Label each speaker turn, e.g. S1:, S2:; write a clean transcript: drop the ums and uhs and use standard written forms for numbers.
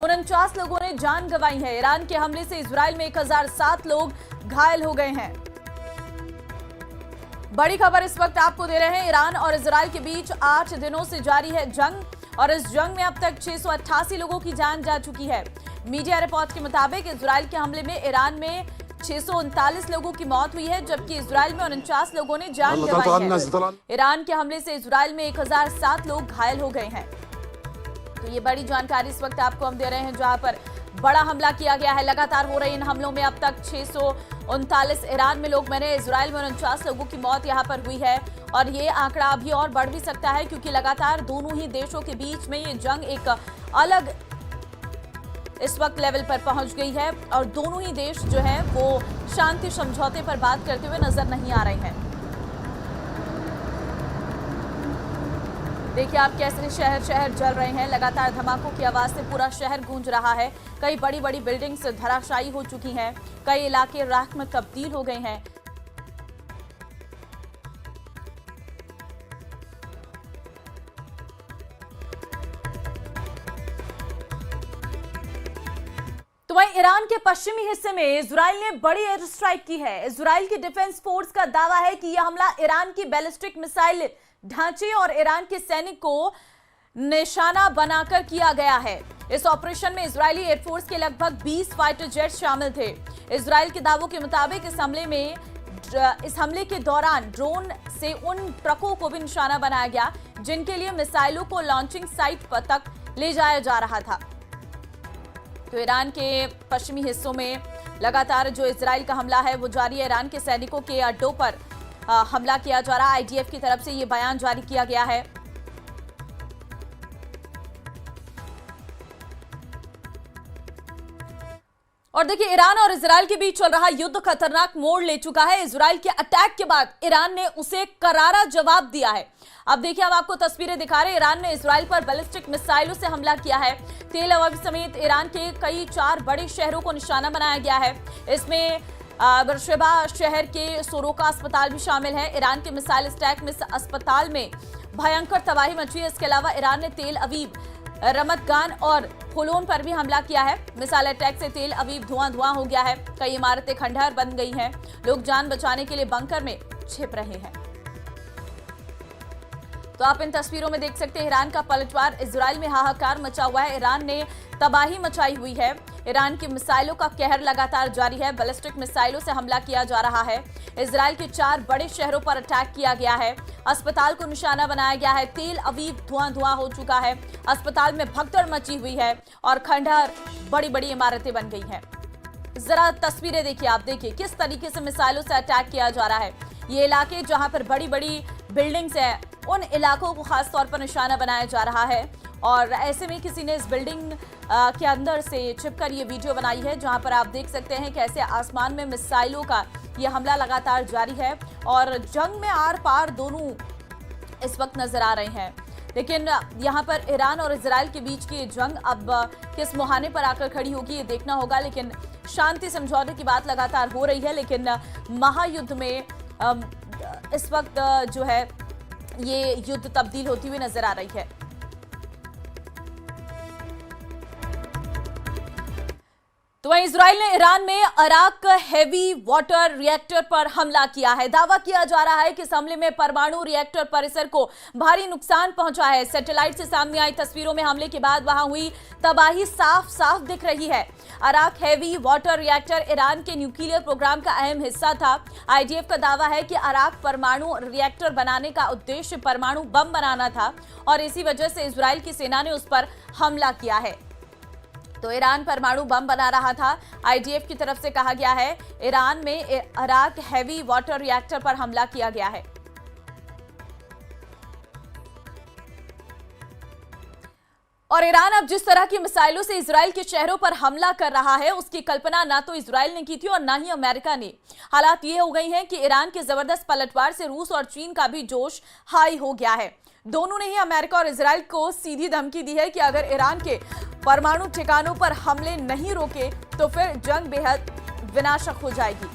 S1: 49 लोगों ने जान गंवाई है। ईरान के हमले से इजराइल में 1007 लोग घायल हो गए हैं। बड़ी खबर इस वक्त आपको दे रहे हैं। ईरान और इजराइल के बीच 8 दिनों से जारी है जंग और इस जंग में अब तक 688 लोगों की जान जा चुकी है। मीडिया रिपोर्ट के मुताबिक इजराइल के हमले में ईरान में 639 लोगों की मौत हुई है, जबकि इजराइल में 49 लोगों ने जान गंवाई है। ईरान के हमले से इजराइल में 1007 लोग घायल हो गए हैं। तो ये बड़ी जानकारी इस वक्त आपको हम दे रहे हैं, जहां पर बड़ा हमला किया गया है। लगातार हो रहे इन हमलों में अब तक 639 ईरान में लोग मरे, इजराइल में 49 लोगों की मौत यहां पर हुई है और ये आंकड़ा अभी और बढ़ भी सकता है, क्योंकि लगातार दोनों ही देशों के बीच में ये जंग एक अलग इस वक्त लेवल पर पहुंच गई है और दोनों ही देश जो है वो शांति समझौते पर बात करते हुए नजर नहीं आ रहे हैं। देखिए आप कैसे शहर शहर जल रहे हैं। लगातार धमाकों की आवाज से पूरा शहर गूंज रहा है। कई बड़ी बड़ी बिल्डिंग्स धराशायी हो चुकी हैं, कई इलाके राख में तब्दील हो गए हैं। तो वहीं ईरान के पश्चिमी हिस्से में इजराइल ने बड़ी एयर स्ट्राइक की है। इजराइल की डिफेंस फोर्स का दावा है कि यह हमला ईरान की बैलिस्टिक मिसाइल ढांचे और ईरान के सैनिक को निशाना बनाकर किया गया है। इस ऑपरेशन में इजरायली एयरफोर्स के लगभग 20 फाइटर जेट शामिल थे। इजराइल के दावों के मुताबिक इस हमले के दौरान ड्रोन से उन ट्रकों को भी निशाना बनाया गया जिनके लिए मिसाइलों को लॉन्चिंग साइट पर तक ले जाया जा रहा था। तो ईरान के पश्चिमी हिस्सों में लगातार जो इजराइल का हमला है वो जारी है। ईरान के सैनिकों के अड्डों पर हमला किया जा रहा है। आईडीएफ की तरफ से ये बयान जारी किया गया है। और देखिए ईरान और इजराइल के बीच चल रहा युद्ध खतरनाक मोड़ ले चुका है। इजराइल के अटैक के बाद ईरान ने उसे करारा जवाब दिया है। अब देखिए हम आपको तस्वीरें दिखा रहे हैं। ईरान ने इजराइल पर बैलिस्टिक मिसाइलों से हमला किया है। तेल अवीव समेत ईरान के कई 4 बड़े शहरों को निशाना बनाया गया है। इसमें बरशेबा शहर के सोरोका अस्पताल भी शामिल है। ईरान के मिसाइल अटैक में अस्पताल में भयंकर तबाही मची है। इसके अलावा ईरान ने तेल अवीव, रमतगान और होलोन पर भी हमला किया है। मिसाइल अटैक से तेल अवीव धुआं हो गया है। कई इमारतें खंडहर बन गई हैं। लोग जान बचाने के लिए बंकर में छिप रहे हैं। तो आप इन तस्वीरों में देख सकते हैं ईरान का पलटवार। इजराइल में हाहाकार मचा हुआ है। ईरान ने तबाही मचाई हुई है। ईरान की मिसाइलों का कहर लगातार जारी है। बैलिस्टिक मिसाइलों से हमला किया जा रहा है। इजराइल के 4 बड़े शहरों पर अटैक किया गया है। अस्पताल को निशाना बनाया गया है। तेल अवीव धुआं हो चुका है। अस्पताल में भगदड़ मची हुई है और खंडहर, बड़ी बड़ी इमारतें बन गई हैं। जरा तस्वीरें देखिए, आप देखिए किस तरीके से मिसाइलों से अटैक किया जा रहा है। ये इलाके जहां पर बड़ी बड़ी बिल्डिंग्स हैं, उन इलाकों को खास तौर पर निशाना बनाया जा रहा है। और ऐसे में किसी ने इस बिल्डिंग के अंदर से छिपकर ये वीडियो बनाई है, जहां पर आप देख सकते हैं कैसे आसमान में मिसाइलों का ये हमला लगातार जारी है और जंग में आर पार दोनों इस वक्त नजर आ रहे हैं। लेकिन यहाँ पर ईरान और इजराइल के बीच की जंग अब किस मुहाने पर आकर खड़ी होगी ये देखना होगा। लेकिन शांति समझौते की बात लगातार हो रही है, लेकिन महायुद्ध में इस वक्त जो है ये युद्ध तब्दील होती हुई नजर आ रही है। तो वहीं इजराइल ने ईरान में अराक हैवी वाटर रिएक्टर पर हमला किया है। दावा किया जा रहा है कि इस हमले में परमाणु रिएक्टर परिसर को भारी नुकसान पहुंचा है। सैटेलाइट से सामने आई तस्वीरों में हमले के बाद वहां हुई तबाही साफ साफ दिख रही है। अराक हैवी वाटर रिएक्टर ईरान के न्यूक्लियर प्रोग्राम का अहम हिस्सा था। आईडीएफ का दावा है कि अराक परमाणु रिएक्टर बनाने का उद्देश्य परमाणु बम बनाना था और इसी वजह से इजराइल की सेना ने उस पर हमला किया है। तो ईरान परमाणु बम बना रहा था। आईडीएफ की तरफ से कहा गया है ईरान में अराक हैवी वाटर रिएक्टर पर हमला किया गया है। और ईरान अब जिस तरह की मिसाइलों से इजराइल के शहरों पर हमला कर रहा है, उसकी कल्पना ना तो इजराइल ने की थी और ना ही अमेरिका ने। हालात ये हो गई हैं कि ईरान के जबरदस्त पलटवार से रूस और चीन का भी जोश हाई हो गया है। दोनों ने ही अमेरिका और इजराइल को सीधी धमकी दी है कि अगर ईरान के परमाणु ठिकानों पर हमले नहीं रोके तो फिर जंग बेहद विनाशक हो जाएगी।